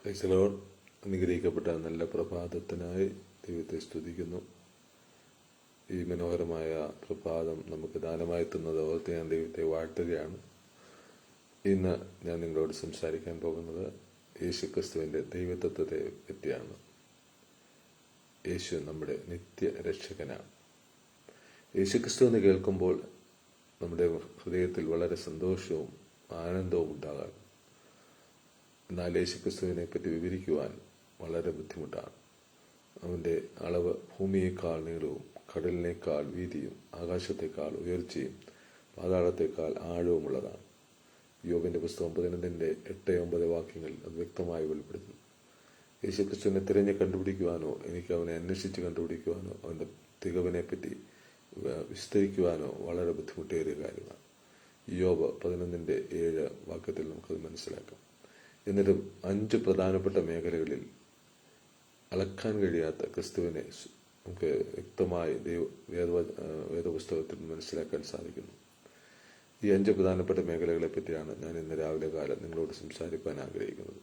Praise the Lord. അനുഗ്രഹിക്കപ്പെട്ട നല്ല പ്രഭാതത്തിനായി ദൈവത്തെ സ്തുതിക്കുന്നു. ഈ മനോഹരമായ പ്രഭാതം നമുക്ക് ദാനമായി തന്നത് ഓർത്ത് ഞാൻ ദൈവത്തെ വാഴ്ത്തുകയാണ്. ഇന്ന് ഞാൻ നിങ്ങളോട് സംസാരിക്കാൻ പോകുന്നത് യേശുക്രിസ്തുവിൻ്റെ ദൈവത്വത്തെ പറ്റിയാണ്. യേശു നമ്മുടെ നിത്യരക്ഷകനാണ്. യേശുക്രിസ്തു എന്ന് കേൾക്കുമ്പോൾ നമ്മുടെ ഹൃദയത്തിൽ വളരെ സന്തോഷവും ആനന്ദവും ഉണ്ടാകാം. എന്നാൽ യേശുക്രിസ്തുവിനെ പറ്റി വിവരിക്കുവാൻ വളരെ ബുദ്ധിമുട്ടാണ്. അവൻ്റെ അളവ് ഭൂമിയേക്കാൾ നീളവും കടലിനേക്കാൾ വീതിയും ആകാശത്തേക്കാൾ ഉയർച്ചയും പാതാളത്തേക്കാൾ ആഴവുമുള്ളതാണ്. യോബിൻ്റെ പുസ്തകം 11:8-9 വാക്യങ്ങൾ അത് വ്യക്തമായി വെളിപ്പെടുത്തുന്നു. യേശുക്രിസ്തുവിനെ തിരഞ്ഞ് കണ്ടുപിടിക്കുവാനോ എനിക്ക് അവനെ അന്വേഷിച്ച് കണ്ടുപിടിക്കുവാനോ അവൻ്റെ തികവിനെ പറ്റി വിസ്തരിക്കുവാനോ വളരെ ബുദ്ധിമുട്ടേറിയ കാര്യമാണ്. യോബ് 11:7 വാക്യത്തിൽ നമുക്കത് മനസ്സിലാക്കാം. എന്നിട്ടും 5 പ്രധാനപ്പെട്ട മേഖലകളിൽ അളക്കാൻ കഴിയാത്ത ക്രിസ്തുവിനെ നമുക്ക് വ്യക്തമായി വേദപുസ്തകത്തിൽ മനസ്സിലാക്കാൻ സാധിക്കുന്നു. ഈ 5 പ്രധാനപ്പെട്ട മേഖലകളെ പറ്റിയാണ് ഞാൻ ഇന്ന് രാവിലെ കാലം നിങ്ങളോട് സംസാരിക്കാൻ ആഗ്രഹിക്കുന്നത്.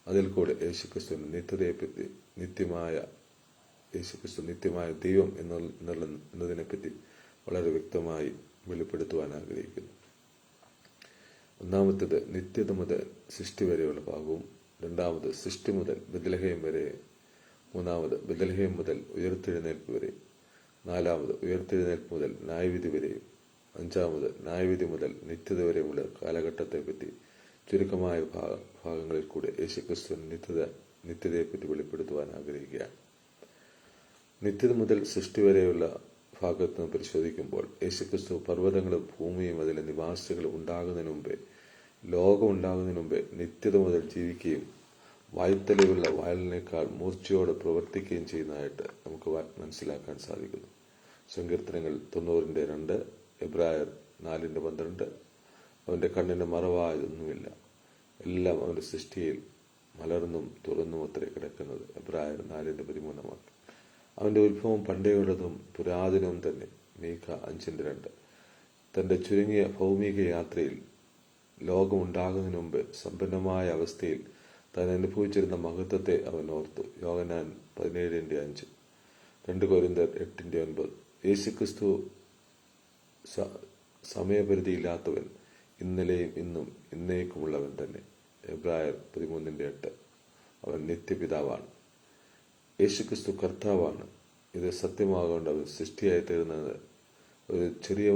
അതിൽ കൂടെ യേശുക്രിസ്തുവിൻ്റെ നിത്യതയെപ്പറ്റി, യേശുക്രിസ്തു നിത്യമായ ദൈവം എന്നതിനെപ്പറ്റി വളരെ വ്യക്തമായി വെളിപ്പെടുത്തുവാൻ ആഗ്രഹിക്കുന്നു. ഒന്നാമത്തേത് നിത്യത മുതൽ സൃഷ്ടി വരെയുള്ള ഭാഗവും, രണ്ടാമത് സൃഷ്ടി മുതൽ ബെത്ലഹേം വരെ, മൂന്നാമത് ബെത്ലഹേം മുതൽ ഉയർത്തെഴുന്നേൽപ്പ് വരെ, നാലാമത് ഉയർത്തെഴുന്നേൽപ്പ് മുതൽ ന്യായവിധി വരെയും, അഞ്ചാമത് ന്യായവിധി മുതൽ നിത്യത വരെയുള്ള കാലഘട്ടത്തെപ്പറ്റി ചുരുക്കമായ ഭാഗങ്ങളിൽ കൂടെ യേശുക്രിസ്തുവിന് നിത്യതയെപ്പറ്റി വെളിപ്പെടുത്തുവാൻ ആഗ്രഹിക്കുകയാണ്. നിത്യത മുതൽ സൃഷ്ടി വരെയുള്ള ഭാഗത്ത് നിന്ന് പരിശോധിക്കുമ്പോൾ യേശുക്രിസ്തു പർവ്വതങ്ങളും ഭൂമിയും അതിലെ നിവാസികളും ഉണ്ടാകുന്നതിന് മുമ്പേ, ലോകം ഉണ്ടാകുന്നതിന് മുമ്പേ നിത്യത മുതൽ ജീവിക്കുകയും വായ്ത്തലയുള്ള വയലിനേക്കാൾ മൂർച്ചയോടെ പ്രവർത്തിക്കുകയും ചെയ്യുന്നതായിട്ട് നമുക്ക് മനസ്സിലാക്കാൻ സാധിക്കുന്നു. സങ്കീർത്തനങ്ങൾ 90:2, എബ്രായർ 4:12. അവൻ്റെ കണ്ണിന് മറവായതൊന്നുമില്ല, എല്ലാം അവൻ്റെ സൃഷ്ടിയിൽ മലർന്നും തുറന്നും അത്രേ കിടക്കുന്നത്. എബ്രായർ 4:13. അവൻ്റെ ഉത്ഭവം പണ്ടേയുള്ളതും പുരാതനവും തന്നെ. മീഖ 5:2. തൻ്റെ ചുരുങ്ങിയ ഭൗമിക യാത്രയിൽ ലോകമുണ്ടാകുന്നതിന് മുമ്പ് സമ്പന്നമായ അവസ്ഥയിൽ താൻ അനുഭവിച്ചിരുന്ന മഹത്വത്തെ അവൻ ഓർത്തു. യോഹന്നാൻ 17:5. 2 കൊരിന്ത്യർ 8:9. യേശുക്രിസ്തു സമയപരിധിയില്ലാത്തവൻ, ഇന്നലെയും ഇന്നും എന്നേക്കുമുള്ളവൻ തന്നെ. എബ്രായർ 13:8. അവൻ നിത്യപിതാവാണ്. യേശുക്രിസ്തു കർത്താവാണ്. ഇത് സത്യമാകൊണ്ട് അവൻ സൃഷ്ടിയായി തീർന്നത് ഒരു ചെറിയ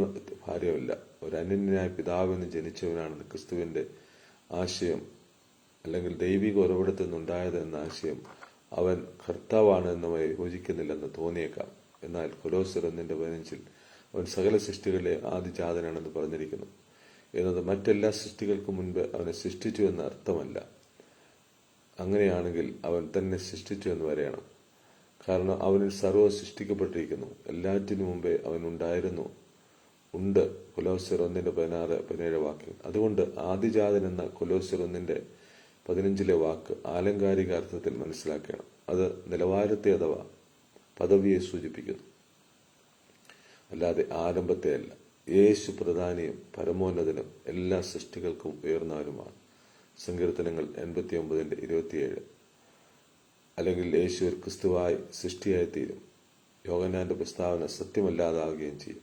കാര്യമല്ല. ഒരു അനന്യനായ പിതാവിന് ജനിച്ചവനാണെന്ന് ക്രിസ്തുവിൻ്റെ ആശയം, അല്ലെങ്കിൽ ദൈവിക ഉറവിടത്തിൽ നിന്നുണ്ടായത് എന്ന ആശയം അവൻ കർത്താവാണ് എന്നുമായി യോജിക്കുന്നില്ലെന്ന് തോന്നിയേക്കാം. എന്നാൽ കൊലോസ്യർ 1:15 അവൻ സകല സൃഷ്ടികളിലെ ആദിജാതനാണെന്ന് പറഞ്ഞിരിക്കുന്നു എന്നത് മറ്റെല്ലാ സൃഷ്ടികൾക്കും മുൻപ് അവനെ സൃഷ്ടിച്ചു എന്ന അർത്ഥമല്ല. അങ്ങനെയാണെങ്കിൽ അവൻ തന്നെ സൃഷ്ടിച്ചു എന്ന് വരെയാണ്. കാരണം അവനിൽ സർവ്വം സൃഷ്ടിക്കപ്പെട്ടിരിക്കുന്നു. എല്ലാറ്റിനു മുമ്പേ അവൻ ഉണ്ടായിരുന്നു, ഉണ്ട്. കൊലോസ്യർ 1:16-17 വാക്യം. അതുകൊണ്ട് ആദിജാതൻ എന്ന കൊലോസ്യർ 1:15 വാക്ക് ആലങ്കാരിക അർത്ഥത്തിൽ മനസ്സിലാക്കണം. അത് നിലവാരത്തെ അഥവാ പദവിയെ സൂചിപ്പിക്കുന്നു, അല്ലാതെ ആരംഭത്തെ അല്ല. യേശു പ്രധാനിയും പരമോന്നതനും എല്ലാ സൃഷ്ടികൾക്കും ഉയർന്നവനുമാണ്. സങ്കീർത്തനങ്ങൾ 89:27. അല്ലെങ്കിൽ യേശു ഒരു ക്രിസ്തുവായി സൃഷ്ടിയായി തീരും. യോഹന്നാന്റെ പ്രസ്താവന സത്യമല്ലാതാകുകയും ചെയ്യും.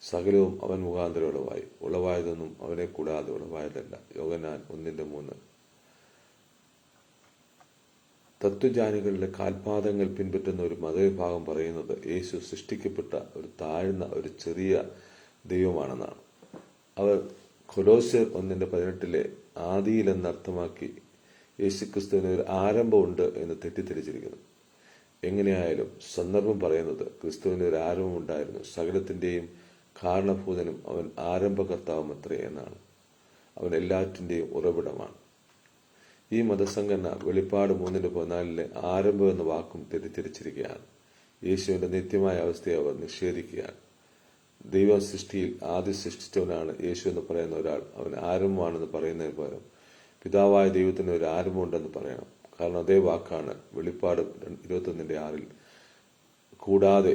സകലവും അവൻ മുഖാന്തരം ഉളവായതൊന്നും അവനെ കൂടാതെ ഉളവായതല്ല. യോഹന്നാൻ 1:3. തത്വജ്ഞാനികളുടെ കാൽപാദങ്ങൾ പിൻപറ്റുന്ന ഒരു മതവിഭാഗം പറയുന്നത് യേശു സൃഷ്ടിക്കപ്പെട്ട ഒരു താഴ്ന്ന ഒരു ചെറിയ ദൈവമാണെന്നാണ്. അവർ കൊലോസ്യർ 1:18 ആദിയിൽ എന്നർത്ഥമാക്കി യേശുക്രിസ്തുവിന് ഒരു ആരംഭമുണ്ട് എന്ന് തെറ്റിദ്ധരിച്ചിരിക്കുന്നു. എങ്ങനെയായാലും സന്ദർഭം പറയുന്നത് ക്രിസ്തുവിന് ഒരു ആരംഭമുണ്ടായിരുന്നു. സകലത്തിൻ്റെയും കാരണഭൂതനും അവൻ ആരംഭകർത്താവും അത്രേ എന്നാണ്. അവൻ എല്ലാറ്റിൻ്റെയും ഉറവിടമാണ്. ഈ മതസംഘടന വെളിപ്പാട് 3:14 ആരംഭം എന്ന വാക്കും തെറ്റിദ്ധരിച്ചിരിക്കുകയാണ്. യേശുവിൻ്റെ നിത്യമായ അവസ്ഥയെ അവർ നിഷേധിക്കുകയാണ്. ദൈവ സൃഷ്ടിയിൽ ആദ്യം സൃഷ്ടിച്ചവനാണ് യേശു എന്ന് പറയുന്ന ഒരാൾ അവൻ ആരംഭമാണെന്ന് പറയുന്നതിന് പകരം പിതാവായ ദൈവത്തിന് ഒരു ആരംഭമുണ്ടെന്ന് പറയണം. കാരണം അതേ വാക്കാണ് വെളിപ്പാട് 21:6 കൂടാതെ.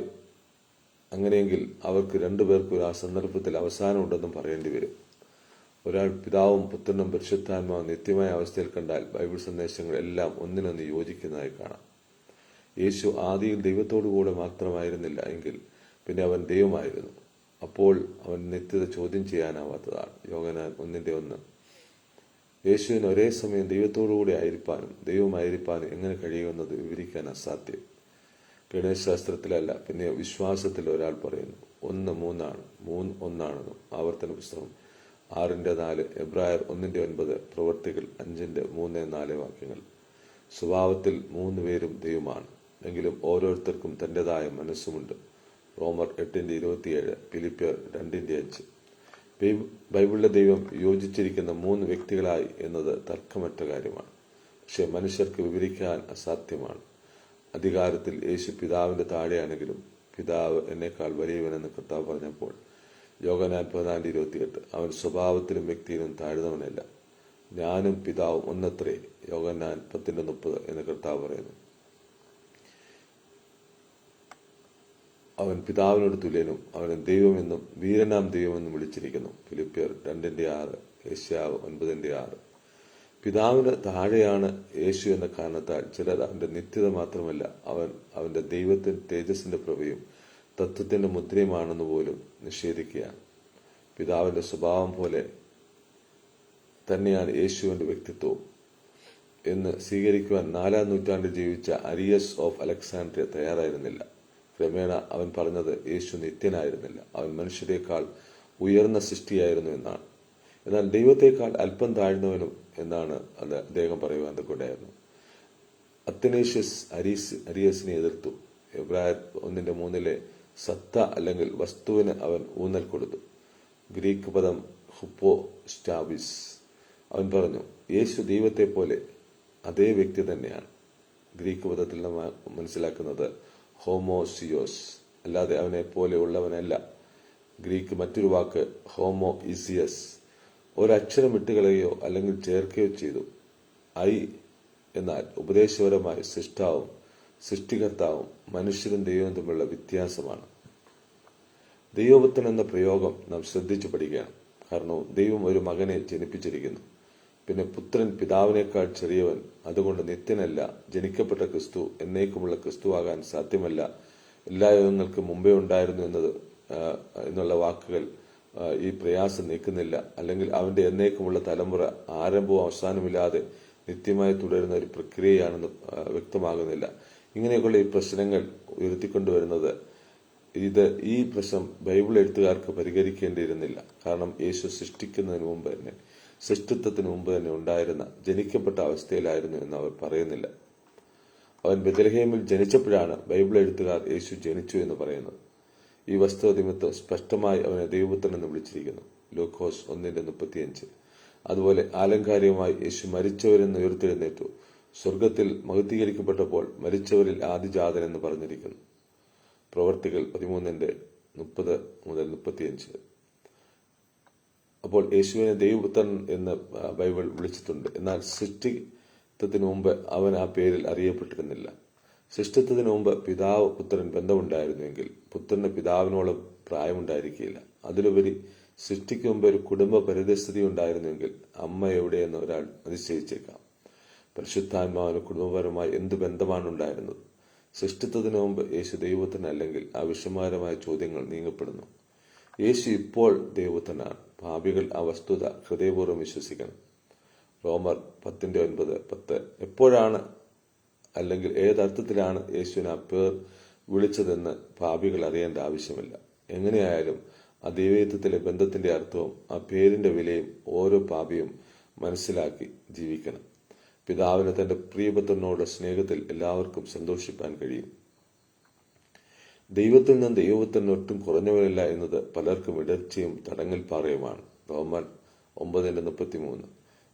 അങ്ങനെയെങ്കിൽ അവർക്ക് രണ്ടുപേർക്കും ആ സന്ദർഭത്തിൽ അവസാനമുണ്ടെന്നും പറയേണ്ടി വരും. ഒരാൾ പിതാവും പുത്രനും പരിശുദ്ധാത്മാവും നിത്യമായ അവസ്ഥയിൽ കണ്ടാൽ ബൈബിൾ സന്ദേശങ്ങൾ എല്ലാം ഒന്നിനൊന്ന് യോജിക്കുന്നതായി കാണാം. യേശു ആദിയിൽ ദൈവത്തോടുകൂടെ മാത്രമായിരുന്നില്ല എങ്കിൽ പിന്നെ അവൻ ദൈവമായിരുന്നു. അപ്പോൾ അവൻ നിത്യത ചോദ്യം ചെയ്യാനാവാത്തതാണ്. യോഹന്നാൻ 1:1. യേശുവിന് ഒരേ സമയം ദൈവത്തോടുകൂടെ ആയിരിക്കാനും ദൈവമായിരിക്കാനും എങ്ങനെ കഴിയുമെന്നത് വിവരിക്കാൻ അസാധ്യം. ഗണേശാസ്ത്രത്തിലല്ല, പിന്നെ വിശ്വാസത്തിൽ ഒരാൾ പറയുന്നു 1 3 ആണ്, 3 ഒന്നാണെന്നും. ആവർത്തന പുസ്തകം 6:4, എബ്രായർ 1:9, പ്രവർത്തികൾ 5:3-4 വാക്യങ്ങൾ. സ്വഭാവത്തിൽ 3 പേരും ദൈവമാണ്, എങ്കിലും ഓരോരുത്തർക്കും തന്റേതായ മനസ്സുമുണ്ട്. റോമർ 8:27, ഫിലിപ്പിയർ 2:5. ബൈബിളിലെ ദൈവം യോജിച്ചിരിക്കുന്ന 3 വ്യക്തികളായി എന്നത് തർക്കമറ്റ കാര്യമാണ്. പക്ഷെ മനുഷ്യർക്ക് വിവരിക്കാൻ അസാധ്യമാണ്. അധികാരത്തിൽ യേശു പിതാവിന്റെ താഴെയാണെങ്കിലും പിതാവ് എന്നേക്കാൾ വലിയവനെന്ന് കർത്താവ് പറഞ്ഞപ്പോൾ യോഹന്നാൻ 14:28, അവൻ സ്വഭാവത്തിലും വ്യക്തിയിലും താഴ്ന്നവനല്ല, ഞാനും പിതാവും ഒന്നത്രേ. യോഹന്നാൻ 10:30 എന്ന് കർത്താവ് പറയുന്നു. അവൻ പിതാവിനോട് തുല്യനും അവനെ ദൈവമെന്നും വീരനാം ദൈവമെന്നും വിളിച്ചിരിക്കുന്നു. ഫിലിപ്പിയർ 2:6, യെശയ്യാവ് 9:6. പിതാവിന് താഴെയാണ് യേശു എന്ന കാരണത്താൽ ചിലർ അവന്റെ നിത്യത മാത്രമല്ല, അവന്റെ ദൈവത്തിന്റെ തേജസ്സിന്റെ പ്രഭയും തത്വത്തിന്റെ മുദ്രയുമാണെന്ന് പോലും നിഷേധിക്കുകയാണ്. പിതാവിന്റെ സ്വഭാവം പോലെ തന്നെയാണ് യേശുവിന്റെ വ്യക്തിത്വവും എന്ന് സ്വീകരിക്കുവാൻ 4-ാം നൂറ്റാണ്ടിൽ ജീവിച്ച അരിയസ് ഓഫ് അലക്സാൻഡ്രിയ തയ്യാറായിരുന്നില്ല. ക്രമേണ അവൻ പറഞ്ഞത് യേശു നിത്യനായിരുന്നില്ല, അവൻ മനുഷ്യരെക്കാൾ ഉയർന്ന സൃഷ്ടിയായിരുന്നു എന്നാണ്. എന്നാൽ ദൈവത്തെക്കാൾ അല്പം താഴ്ന്നവനും എന്നാണ് അദ്ദേഹം പറയുവാൻ കൂടെയായിരുന്നു. അത്തനേഷ്യസ് അരിയസിനെ എതിർത്തു. എബ്രായർ 1:3 സത്ത അല്ലെങ്കിൽ വസ്തുവിന് അവൻ ഊന്നൽ കൊടുത്തു. ഗ്രീക്ക് പദം ഹുപ്പോസ്റ്റാബിസ്. അവൻ പറഞ്ഞു, യേശു ദൈവത്തെ പോലെ അതേ വ്യക്തി തന്നെയാണ്. ഗ്രീക്ക് പദത്തിൽ നമ്മൾ മനസ്സിലാക്കുന്നത് ഹോമോസിയോസ്, അല്ലാതെ അവനെ പോലെ ഉള്ളവനല്ല. ഗ്രീക്ക് മറ്റൊരു വാക്ക് ഹോമോ ഇസിയസ്. ഒരക്ഷരം വിട്ടുകളയോ അല്ലെങ്കിൽ ചേർക്കുകയോ ചെയ്തു. ഐ എന്നാൽ ഉപദേശപരമായി സൃഷ്ടാവും സൃഷ്ടികർത്താവും മനുഷ്യരും ദൈവവും തമ്മിലുള്ള വ്യത്യാസമാണ്. ദൈവപുത്രൻ എന്ന പ്രയോഗം നാം ശ്രദ്ധിച്ചു പഠിക്കണം. കാരണം ദൈവം ഒരു മകനെ ജനിപ്പിച്ചിരിക്കുന്നു. പിന്നെ പുത്രൻ പിതാവിനേക്കാൾ ചെറിയവൻ, അതുകൊണ്ട് നിത്യനല്ല. ജനിക്കപ്പെട്ട ക്രിസ്തു എന്നേക്കുമുള്ള ക്രിസ്തുവാകാൻ സാധ്യമല്ല. എല്ലാ യുഗങ്ങൾക്കും മുമ്പേ ഉണ്ടായിരുന്നു എന്നുള്ള വാക്കുകൾ ഈ പ്രയാസം നീക്കുന്നില്ല. അല്ലെങ്കിൽ അവന്റെ എന്നേക്കുമുള്ള തലമുറ ആരംഭവും അവസാനമില്ലാതെ നിത്യമായി തുടരുന്ന ഒരു പ്രക്രിയയാണെന്ന് വ്യക്തമാകുന്നില്ല. ഇങ്ങനെയൊക്കെയുള്ള ഈ പ്രശ്നങ്ങൾ ഉയർത്തിക്കൊണ്ടുവരുന്നത് ഈ പ്രശ്നം ബൈബിൾ എഴുത്തുകാർക്ക് പരിഹരിക്കേണ്ടിയിരുന്നില്ല. കാരണം യേശു സൃഷ്ടിക്കുന്നതിന് മുമ്പ് തന്നെ, സൃഷ്ടിത്വത്തിന് മുമ്പ് തന്നെ ഉണ്ടായിരുന്ന ജനിക്കപ്പെട്ട അവസ്ഥയിലായിരുന്നു എന്ന് അവർ പറയുന്നില്ല. അവൻ ബെത്ലഹേമിൽ ജനിച്ചപ്പോഴാണ് ബൈബിൾ എഴുത്തുകാർ യേശു ജനിച്ചു എന്ന് പറയുന്നത്. ഈ വസ്തുത നിമിത്തം സ്പഷ്ടമായി അവനെ ദൈവപുത്രൻ എന്ന് വിളിച്ചിരിക്കുന്നു. ലൂക്കോസ് 1:35. അതുപോലെ ആലങ്കാരികമായി യേശു മരിച്ചവരെന്ന് ഉയർത്തെഴുന്നേറ്റു. സ്വർഗത്തിൽ മഹത്വീകരിക്കപ്പെട്ടപ്പോൾ മരിച്ചവരിൽ ആദിജാതൻ എന്ന് പറഞ്ഞിരിക്കുന്നു. പ്രവർത്തികൾ 13:30-35. അപ്പോൾ യേശുവിനെ ദൈവപുത്രൻ എന്ന് ബൈബിൾ വിളിച്ചിട്ടുണ്ട്. എന്നാൽ സൃഷ്ടിത്വത്തിന് മുമ്പ് അവൻ ആ പേരിൽ അറിയപ്പെട്ടിരുന്നില്ല. സൃഷ്ടിത്വത്തിന് മുമ്പ് പിതാവ് പുത്രൻ ബന്ധമുണ്ടായിരുന്നുവെങ്കിൽ പുത്രന് പിതാവിനോളം പ്രായമുണ്ടായിരിക്കില്ല. അതിലുപരി സൃഷ്ടിക്ക് മുമ്പ് ഒരു കുടുംബ പരിതസ്ഥിതി ഉണ്ടായിരുന്നുവെങ്കിൽ അമ്മ എവിടെയെന്ന് ഒരാൾ അതിശയിച്ചേക്കാം. പരിശുദ്ധാത്മാവിന് കുടുംബപരമായി എന്ത് ബന്ധമാണ് ഉണ്ടായിരുന്നത്? സൃഷ്ടിത്വത്തിന് മുമ്പ് യേശു ദൈവപുത്രനല്ലെങ്കിൽ ആ വിഷമകരമായ ചോദ്യങ്ങൾ നീങ്ങപ്പെടുന്നു. യേശു ഇപ്പോൾ ദൈവപുത്രനാണ്. പാപികൾ ആ വസ്തുത ഹൃദയപൂർവ്വം വിശ്വസിക്കണം. റോമർ 10:9-10. എപ്പോഴാണ് അല്ലെങ്കിൽ ഏതർത്ഥത്തിലാണ് യേശുവിനെ ആ പേർ വിളിച്ചതെന്ന് പാപികൾ അറിയേണ്ട ആവശ്യമില്ല. എങ്ങനെയായാലും ആ ദൈവത്വത്തിലെ ബന്ധത്തിന്റെ അർത്ഥവും ആ പേരിന്റെ വിലയും ഓരോ പാപിയും മനസ്സിലാക്കി ജീവിക്കണം. പിതാവിന് തന്റെ പ്രിയപുത്രനോട് സ്നേഹത്തിൽ എല്ലാവർക്കും സന്തോഷിപ്പാൻ കഴിയും. ദൈവത്തിൽ നിന്ന് ദൈവപുത്രൻ ഒട്ടും കുറഞ്ഞവരല്ല എന്നത് പലർക്കും ഇടർച്ചയും തടങ്ങൽപ്പാറയുമാണ്. റോമൻ 9:33.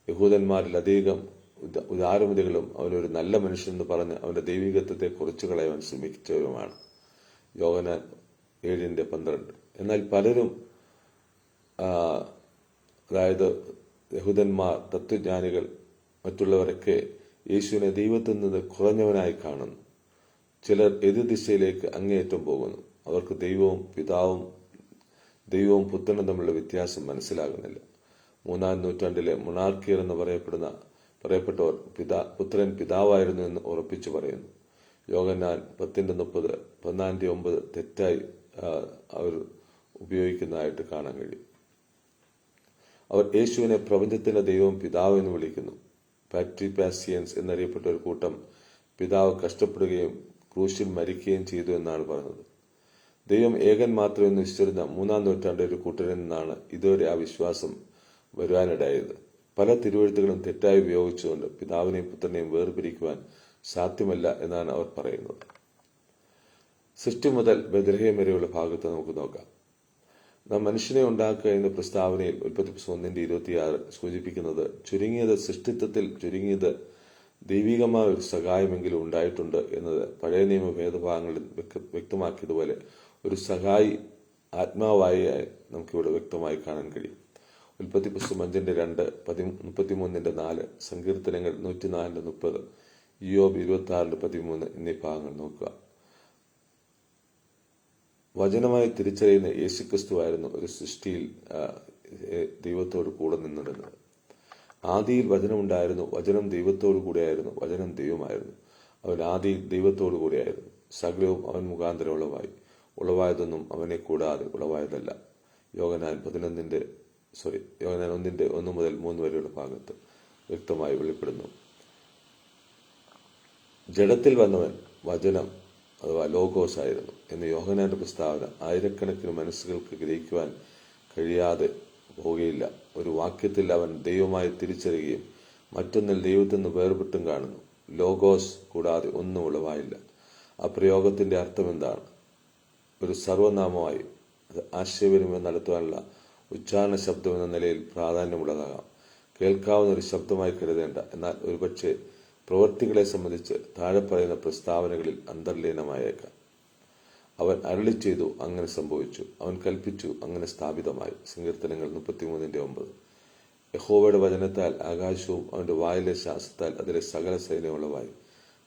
യഹൂദന്മാരിൽ അധികം ഉദാരമതികളും അവനൊരു നല്ല മനുഷ്യനെന്ന് പറഞ്ഞ് അവന്റെ ദൈവികത്വത്തെ കുറച്ചു കളയാൻ ശ്രമിച്ചവരുമാണ്. യോഹന്നാൻ 7:12. എന്നാൽ പലരും, അതായത് യഹൂദന്മാർ, തത്വജ്ഞാനികൾ, മറ്റുള്ളവരൊക്കെ യേശുവിനെ ദൈവത്തിൽ നിന്ന് കുറഞ്ഞവനായി കാണുന്നു. ചിലർ എതിർദിശയിലേക്ക് അങ്ങേയറ്റം പോകുന്നു. അവർക്ക് ദൈവവും പുത്രനും തമ്മിലുള്ള വ്യത്യാസം മനസ്സിലാകുന്നില്ല. മൂന്നാം നൂറ്റാണ്ടിലെ മൊണാർക്കിയർ എന്ന് പറയപ്പെട്ടവർ പുത്രൻ പിതാവായിരുന്നു എന്ന് ഉറപ്പിച്ചു പറയുന്നു. യോഹന്നാൻ 10:30, 14:9 തെറ്റായി അവർ ഉപയോഗിക്കുന്നതായിട്ട് കാണാൻ കഴിയും. അവർ യേശുവിനെ പ്രപഞ്ചത്തിന്റെ ദൈവം പിതാവ് എന്ന് വിളിക്കുന്നു. പാട്രിപാസിയൻസ് എന്നറിയപ്പെട്ട ഒരു കൂട്ടം പിതാവ് കഷ്ടപ്പെടുകയും ക്രൂശിൽ മരിക്കുകയും ചെയ്തു എന്നാണ് പറഞ്ഞത്. ദൈവം ഏകൻ മാത്രമെന്ന് വിശ്വസിച്ചിരുന്ന മൂന്നാം നൂറ്റാണ്ടിലെ ഒരു കൂട്ടരിൽ നിന്നാണ് ഇതുവരെ ആ വിശ്വാസം വരുവാനിടയായത്. പല തിരുവെഴുത്തുകളും തെറ്റായി ഉപയോഗിച്ചുകൊണ്ട് പിതാവിനെയും പുത്രനെയും വേർപിരിക്കുവാൻ സാധ്യമല്ല എന്നാണ് അവർ പറയുന്നത്. സൃഷ്ടി മുതൽ ബെത്ലഹേം വരെയുള്ള ഭാഗത്ത് നമുക്ക് നോക്കാം. നാം മനുഷ്യനെ ഉണ്ടാക്കുക എന്ന പ്രസ്താവനയിൽ ഉൽപ്പത്തി 1:26 സൂചിപ്പിക്കുന്നത് സൃഷ്ടിത്വത്തിൽ ചുരുങ്ങിയത് ദൈവികമായ ഒരു സഹായമെങ്കിലും ഉണ്ടായിട്ടുണ്ട് എന്നത് പഴയ നിയമ ഭേദഭാഗങ്ങളിൽ വ്യക്തമാക്കിയതുപോലെ ഒരു സഹായി ആത്മാവായി നമുക്കിവിടെ വ്യക്തമായി കാണാൻ കഴിയും. ഉൽപ്പത്തി 5:2, 33:4, സങ്കീർത്തനങ്ങൾ 104:30, യോബ് 26:13 എന്നീ ഭാഗങ്ങൾ നോക്കുക. വചനമായി തിരിച്ചറിയുന്ന യേശുക്രിസ്തുവായിരുന്നു ഒരു സൃഷ്ടിയിൽ ദൈവത്തോട് കൂടെ നിന്നിരുന്നത്. ആദിയിൽ വചനമുണ്ടായിരുന്നു, വചനം ദൈവത്തോടു കൂടെയായിരുന്നു, വചനം ദൈവമായിരുന്നു. അവൻ ആദിയിൽ ദൈവത്തോടു കൂടെയായിരുന്നു. സകലവും അവൻ മുഖാന്തരം ഉളവായതൊന്നും അവനെ കൂടാതെ ഉളവായതല്ല. യോഹന്നാൻ 1:1-3 വരെയുള്ള ഭാഗത്ത് വ്യക്തമായി വെളിപ്പെടുന്നു. ജഡത്തിൽ വന്നവൻ വചനം അഥവാ ലോഗോസ് ആയിരുന്നു എന്ന് യോഹന്നാന്റെ പ്രസ്താവന ആയിരക്കണക്കിന് മനസ്സുകൾക്ക് ഗ്രഹിക്കുവാൻ കഴിയാതെ പോവുകയില്ല. ഒരു വാക്യത്തിൽ അവൻ ദൈവമായി തിരിച്ചറിയുകയും മറ്റൊന്നിൽ ദൈവത്തിൽ നിന്ന് വേർപെട്ടും കാണുന്നു. ലോഗോസ് കൂടാതെ ഒന്നും ഉളവായില്ല. ആ പ്രയോഗത്തിന്റെ അർത്ഥം എന്താണ്? ഒരു സർവനാമമായി അത് ആശയവിനിമയം നടത്തുവാനുള്ള ഉച്ചാരണ ശബ്ദം എന്ന നിലയിൽ പ്രാധാന്യമുള്ളതാകാം. കേൾക്കാവുന്ന ഒരു ശബ്ദമായി കരുതേണ്ട, എന്നാൽ ഒരുപക്ഷെ പ്രവൃത്തികളെ സംബന്ധിച്ച് താഴെ പറയുന്ന പ്രസ്താവനകളിൽ അന്തർലീനമായേക്കാം. അവൻ അരുളി ചെയ്തു, അങ്ങനെ സംഭവിച്ചു. അവൻ കൽപ്പിച്ചു, അങ്ങനെ സ്ഥാപിതമായി. സങ്കീർത്തനങ്ങൾ 33:9. യഹോവയുടെ വചനത്താൽ ആകാശവും അവന്റെ വായിലെ ശ്വാസത്താൽ അതിലെ സകല സൈന്യമുള്ളവായി.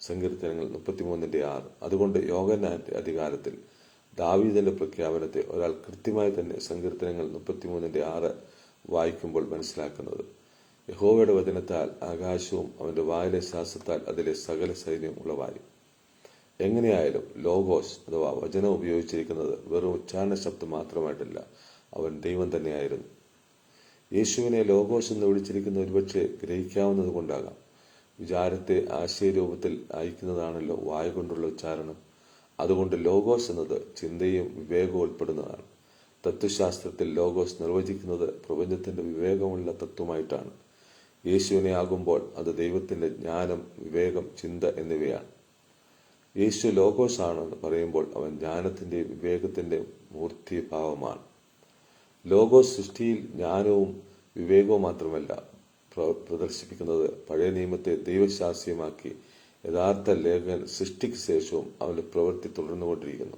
സങ്കീർത്തനങ്ങൾ 33:6. അതുകൊണ്ട് യോഹന്നാന്റെ അധികാരത്തിൽ ദാവീദിന്റെ പ്രഖ്യാപനത്തെ ഒരാൾ കൃത്യമായി തന്നെ സങ്കീർത്തനങ്ങൾ 33:6 വായിക്കുമ്പോൾ മനസ്സിലാക്കുന്നത് യഹോവയുടെ വചനത്താൽ ആകാശവും അവന്റെ വായിലെ ശ്വാസത്താൽ അതിലെ സകല സൈന്യവും ഉളവായി. എങ്ങനെയായാലും ലോഗോസ് അഥവാ വചനം ഉപയോഗിച്ചിരിക്കുന്നത് വെറും ഉച്ചാരണ ശബ്ദം മാത്രമായിട്ടല്ല, അവൻ ദൈവം തന്നെയായിരുന്നു. യേശുവിനെ ലോഗോസ് എന്ന് വിളിച്ചിരിക്കുന്ന ഒരുപക്ഷെ ഗ്രഹിക്കാവുന്നത് കൊണ്ടാകാം. വിചാരത്തെ ആശയരൂപത്തിൽ അയക്കുന്നതാണല്ലോ വായ കൊണ്ടുള്ള ഉച്ചാരണം. അതുകൊണ്ട് ലോഗോസ് എന്നത് ചിന്തയും വിവേകവും ഉൾപ്പെടുന്നതാണ്. തത്വശാസ്ത്രത്തിൽ ലോഗോസ് നിർവചിക്കുന്നത് പ്രപഞ്ചത്തിന്റെ വിവേകമുള്ള തത്വമായിട്ടാണ്. യേശുവിനെ ആകുമ്പോൾ അത് ദൈവത്തിന്റെ ജ്ഞാനം, വിവേകം, ചിന്ത എന്നിവയാണ്. യേശു ലോഗോസ് ആണെന്ന് പറയുമ്പോൾ അവൻ ജ്ഞാനത്തിന്റെയും വിവേകത്തിന്റെയും മൂർത്തിഭാവമാണ്. ലോഗോസ് സൃഷ്ടിയിൽ ജ്ഞാനവും വിവേകവും മാത്രമല്ല പ്രദർശിപ്പിക്കുന്നത്, പഴയ നിയമത്തെ ദൈവശാസ്യമാക്കി യഥാർത്ഥ ലേഖകൻ സൃഷ്ടിക്ക് ശേഷവും അവന്റെ പ്രവൃത്തി തുടർന്നുകൊണ്ടിരിക്കുന്നു.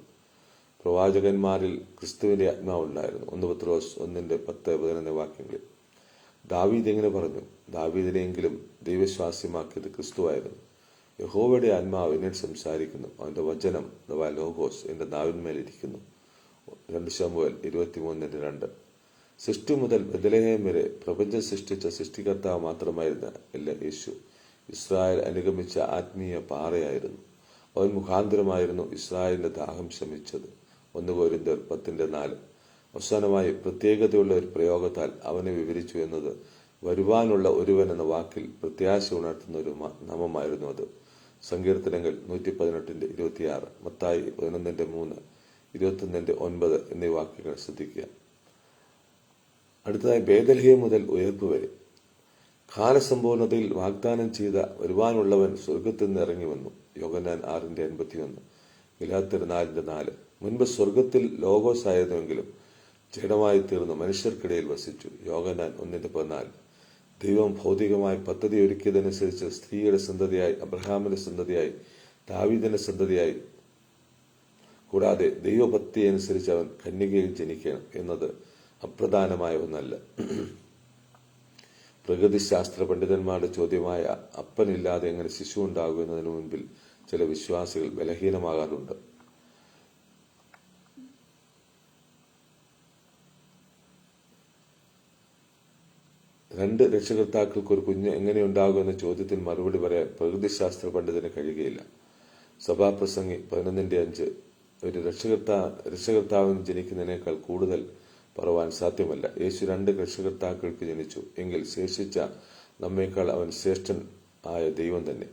പ്രവാചകന്മാരിൽ ക്രിസ്തുവിന്റെ ആത്മാവുണ്ടായിരുന്നു. 1 പത്രോസ് 1:10-11 വാക്യങ്ങളിൽ. ദാവീദ് എങ്ങനെ പറഞ്ഞു? ദാവീദിനെങ്കിലും ദൈവശ്വാസ്യമാക്കിയത് ക്രിസ്തുവായിരുന്നു. യഹോവയുടെ ആത്മാവ് എന്നിൽ സംസാരിക്കുന്നു, അവന്റെ വചനം അഥവാ ലോഗോസ് എന്റെ നാവിന്മേലിരിക്കുന്നു. 2 ശമൂവേൽ 23:2. സൃഷ്ടി മുതൽ ബെത്ലഹേം വരെ പ്രപഞ്ചം സൃഷ്ടിച്ച സൃഷ്ടികർത്താവ് മാത്രമായിരുന്ന യേശു ഇസ്രായേൽ അനുഗമിച്ച ആത്മീയ പാറയായിരുന്നു. അവൻ മുഖാന്തരമായിരുന്നു ഇസ്രായേലിന്റെ ദാഹം ശമിച്ചത്. 1 കൊരിന്ത്യർ 10:4. അവസാനമായി പ്രത്യേകതയുള്ള ഒരു പ്രയോഗത്താൽ അവനെ വിവരിച്ചു എന്നത് വരുവാനുള്ള ഒരുവൻ എന്ന വാക്കിൽ പ്രത്യാശ ഉണർത്തുന്ന ഒരു നാമമായിരുന്നു അത്. സങ്കീർത്തനങ്ങൾ 118:26, മത്തായി 11:3, 21:9 എന്നീ വാക്യങ്ങൾ ശ്രദ്ധിക്കുക. അടുത്തതായി ബേത്ലഹേം മുതൽ ഉയർപ്പ് വരെ. കാലസമ്പൂർണതയിൽ വാഗ്ദാനം ചെയ്ത വരുവാനുള്ളവൻ സ്വർഗത്തിൽ നിന്ന് ഇറങ്ങി വന്നു. യോഹന്നാൻ 6:81, ഗലാത്യർ 4:4. മുൻപ് സ്വർഗത്തിൽ ലോഗോസ് ആയിരുന്നുവെങ്കിലും ജഡമായി തീർന്നു മനുഷ്യർക്കിടയിൽ വസിച്ചു. യോഹന്നാൻ 1:14. ദൈവം ഭൗതികമായി പദ്ധതി ഒരുക്കിയതനുസരിച്ച് സ്ത്രീയുടെ സന്തതിയായി, അബ്രഹാമിന്റെ സന്തതിയായി, ദാവീദിന്റെ സന്തതിയായി, കൂടാതെ ദൈവഭക്തി അനുസരിച്ച് അവൻ കന്യകയിൽ ജനിക്കണം എന്നത് അപ്രധാനമായ ഒന്നല്ല. പ്രകൃതിശാസ്ത്ര പണ്ഡിതന്മാരുടെ ചോദ്യമായ അപ്പനില്ലാതെ എങ്ങനെ ശിശു ഉണ്ടാകും എന്നതിനു മുൻപിൽ ചില വിശ്വാസികൾ ബലഹീനമാകാറുണ്ട്. രണ്ട് രക്ഷകർത്താക്കൾക്ക് ഒരു കുഞ്ഞ് എങ്ങനെയുണ്ടാകും എന്ന ചോദ്യത്തിന് മറുപടി പറയാൻ പ്രകൃതിശാസ്ത്ര പണ്ഡിതന് കഴിയുകയില്ല. സഭാപ്രസംഗി 11:5 ഒരു രക്ഷകർത്താവിന് ജനിക്കുന്നതിനേക്കാൾ കൂടുതൽ പറവാൻ സാധ്യമല്ല. യേശു രണ്ട് രക്ഷകർത്താക്കൾക്ക് ജനിച്ചു എങ്കിൽ ശേഷിച്ച നമ്മേക്കാൾ അവൻ ശ്രേഷ്ഠൻ ആയ ദൈവം തന്നെ.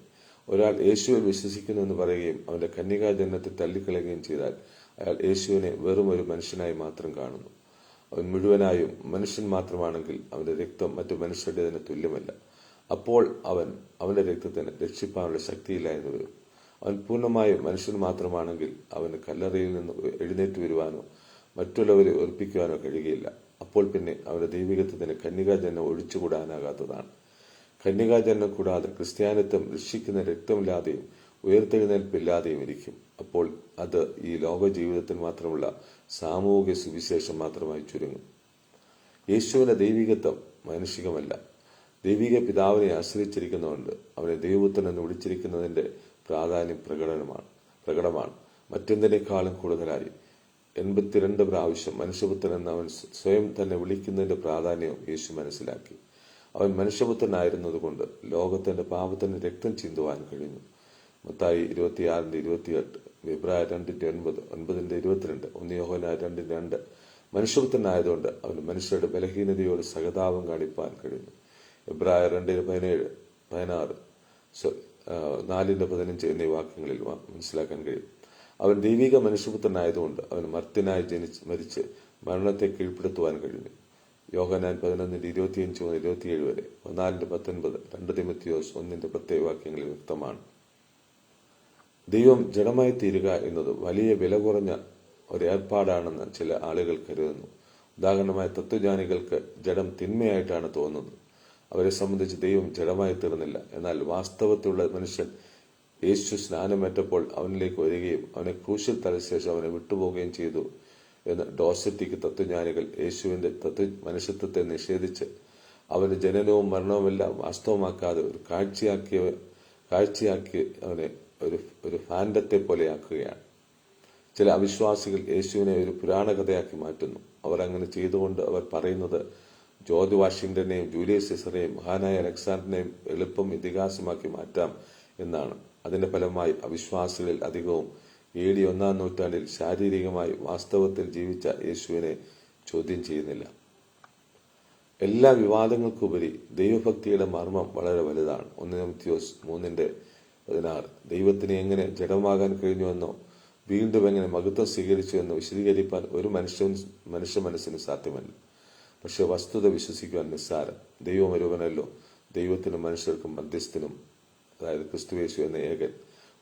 ഒരാൾ യേശുവിൽ വിശ്വസിക്കുന്നു എന്ന് പറയുകയും അവന്റെ കന്യകാജനനത്തെ തള്ളിക്കളയുകയും ചെയ്താൽ അയാൾ യേശുവിനെ വെറും ഒരു മനുഷ്യനായി മാത്രം കാണുന്നു. അവൻ മുഴുവനായും മനുഷ്യൻ മാത്രമാണെങ്കിൽ അവന്റെ രക്തം മറ്റു മനുഷ്യരുടേതിന് തുല്യമല്ല. അപ്പോൾ അവന്റെ രക്തത്തിന് രക്ഷിപ്പാനുള്ള ശക്തിയില്ല എന്ന് വരും. അവൻ പൂർണ്ണമായും മനുഷ്യൻ മാത്രമാണെങ്കിൽ അവന് കല്ലറയിൽ നിന്ന് എഴുന്നേറ്റ് വരുവാനോ മറ്റുള്ളവരെ ഒളിപ്പിക്കുവാനോ കഴിയുകയില്ല. അപ്പോൾ പിന്നെ അവന്റെ ദൈവികത്വത്തിന് കന്യകാജനനം ഒഴിച്ചുകൂടാനാകാത്തതാണ്. കന്യകാജനനം കൂടാതെ ക്രിസ്ത്യാനിത്വം രക്ഷിക്കുന്ന രക്തമില്ലാതെയും ഉയർത്തെഴുന്നേൽപ്പില്ലാതെയും ഇരിക്കും. അപ്പോൾ അത് ഈ ലോക ജീവിതത്തിൽ മാത്രമുള്ള സാമൂഹിക സുവിശേഷം മാത്രമായി ചുരുങ്ങും. യേശുവിന്റെ ദൈവികത്വം മാനുഷികമല്ല. ദൈവിക പിതാവിനെ ആശ്രയിച്ചിരിക്കുന്നതുകൊണ്ട് അവനെ ദൈവപുത്രൻ എന്ന് വിളിച്ചിരിക്കുന്നതിന്റെ പ്രാധാന്യം പ്രകടമാണ്. മറ്റെന്തിനേക്കാളും കൂടുതലായി 82 പ്രാവശ്യം മനുഷ്യപുത്രൻ എന്ന് അവൻ സ്വയം തന്നെ വിളിക്കുന്നതിന്റെ പ്രാധാന്യവും യേശു മനസ്സിലാക്കി. അവൻ മനുഷ്യപുത്രനായിരുന്നതുകൊണ്ട് ലോകത്തിന്റെ പാപത്തിന് രക്തം ചിന്തുവാൻ കഴിഞ്ഞു. മത്തായി 26:28, എബ്രായർ 2:9, 9:22, 1 യോഹന്നാൻ 2:2. മനുഷ്യപുത്രനായതുകൊണ്ട് അവന് മനുഷ്യരുടെ ബലഹീനതയോട് സഹതാപം കാണിപ്പാൻ കഴിഞ്ഞു. എബ്രായർ 2:17, 16, 4:15 എന്നീ വാക്യങ്ങളിൽ മനസ്സിലാക്കാൻ കഴിയും. അവൻ ദൈവിക മനുഷ്യപുത്രനായതുകൊണ്ട് അവൻ മർത്യനായി മരിച്ച് മരണത്തെ കീഴ്പ്പെടുത്തുവാൻ കഴിഞ്ഞു. യോഹന്നാൻ 11:25-27 വരെ, 4:19, 2 തിമോഥെയോസ് 1:10 വാക്യങ്ങളിൽ വ്യക്തമാണ്. ദൈവം ജഡമായി തീരുക എന്നത് വലിയ വില കുറഞ്ഞ ഒരു ഏർപ്പാടാണെന്ന് ചില ആളുകൾ കരുതുന്നു. ഉദാഹരണമായി തത്വജ്ഞാനികൾക്ക് ജഡം തിന്മയായിട്ടാണ് തോന്നുന്നത്. അവരെ സംബന്ധിച്ച് ദൈവം ജഡമായി തീർന്നില്ല. എന്നാൽ വാസ്തവത്തിലുള്ള മനുഷ്യൻ യേശു സ്നാനമേറ്റപ്പോൾ അവനിലേക്ക് വരികയും അവനെ ക്രൂശിൽ തലശേഷം അവനെ വിട്ടുപോവുകയും ചെയ്തു എന്ന് ഡോസറ്റിക് തത്വജ്ഞാനികൾ യേശുവിന്റെ മനുഷ്യത്വത്തെ നിഷേധിച്ച് അവന്റെ ജനനവും മരണവുമെല്ലാം വാസ്തവമാക്കാതെ ഒരു കാഴ്ചയാക്കി അവനെ ഒരു ഫാൻഡത്തെ പോലെയാക്കുകയാണ്. ചില അവിശ്വാസികൾ യേശുവിനെ ഒരു പുരാണ കഥയാക്കി മാറ്റുന്നു. അവർ അങ്ങനെ ചെയ്തുകൊണ്ട് അവർ പറയുന്നത് ജോർജ് വാഷിംഗ്ടനെയും ജൂലിയസ് സീസറെയും മഹാനായ അലക്സാണ്ടറിനെയും എളുപ്പം ഇതിഹാസമാക്കി മാറ്റാം എന്നാണ്. അതിന്റെ ഫലമായി അവിശ്വാസികളിൽ അധികവും AD 1-ാം നൂറ്റാണ്ടിൽ ശാരീരികമായി വാസ്തവത്തിൽ ജീവിച്ച യേശുവിനെ ചോദ്യം ചെയ്യുന്നില്ല. എല്ലാ വിവാദങ്ങൾക്കുപരി ദൈവഭക്തിയുടെ മർമ്മം വളരെ വലുതാണ്. 1 തിമോഥെയോസ് 3:16 ദൈവത്തിന് എങ്ങനെ ജഡമാകാൻ കഴിഞ്ഞുവെന്നോ വീണ്ടും എങ്ങനെ മഹത്വം സ്വീകരിച്ചു എന്നോ വിശദീകരിക്കാൻ ഒരു മനുഷ്യ മനസ്സിന് സാധ്യമല്ല. പക്ഷെ വസ്തുത വിശ്വസിക്കുവാൻ നിസ്സാരം. ദൈവം ഒരുവനല്ലോ, ദൈവത്തിനും മനുഷ്യർക്കും മധ്യസ്ഥനും, അതായത് ക്രിസ്തുയേശു എന്ന ഏകൻ.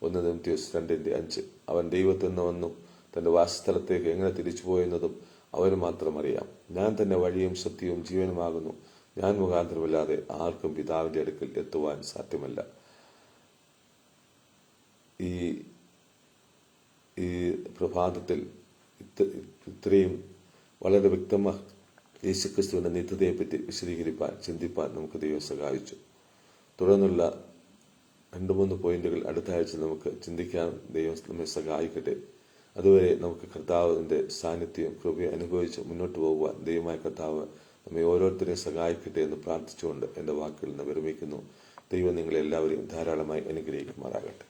1 തിമോഥെയോസ് 2:5 അവൻ ദൈവത്തിൽ നിന്ന് വന്നു തന്റെ വാസസ്ഥലത്തേക്ക് എങ്ങനെ തിരിച്ചുപോയെന്നതും അവന് മാത്രം അറിയാം. ഞാൻ തന്നെ വഴിയും സത്യവും ജീവനുമാകുന്നു. ഞാൻ മുഖാന്തരമില്ലാതെ ആർക്കും പിതാവിന്റെ അടുക്കൽ എത്തുവാൻ സാധ്യമല്ല. ഈ പ്രഭാതത്തിൽ ഇത്രയും വളരെ വ്യക്തമായി യേശുക്രിസ്തുവിന്റെ നിത്യതയെപ്പറ്റി വിശദീകരിപ്പാൻ ചിന്തിപ്പാൻ നമുക്ക് ദൈവം സഹായിച്ചു. തുടർന്നുള്ള 2-3 പോയിന്റുകൾ അടുത്ത ആഴ്ച നമുക്ക് ചിന്തിക്കാൻ ദൈവം നമ്മെ സഹായിക്കട്ടെ. അതുവരെ നമുക്ക് കർത്താവിന്റെ സാന്നിധ്യം കൃപയും അനുഭവിച്ച് മുന്നോട്ട് പോകുവാൻ ദൈവമായ കർത്താവ് നമ്മെ ഓരോരുത്തരെയും സഹായിക്കട്ടെ എന്ന് പ്രാർത്ഥിച്ചുകൊണ്ട് എന്റെ വാക്കുകളിൽ നിന്ന് വിരമിക്കുന്നു. ദൈവം നിങ്ങളെല്ലാവരെയും ധാരാളമായി അനുഗ്രഹിക്കുമാറാകട്ടെ.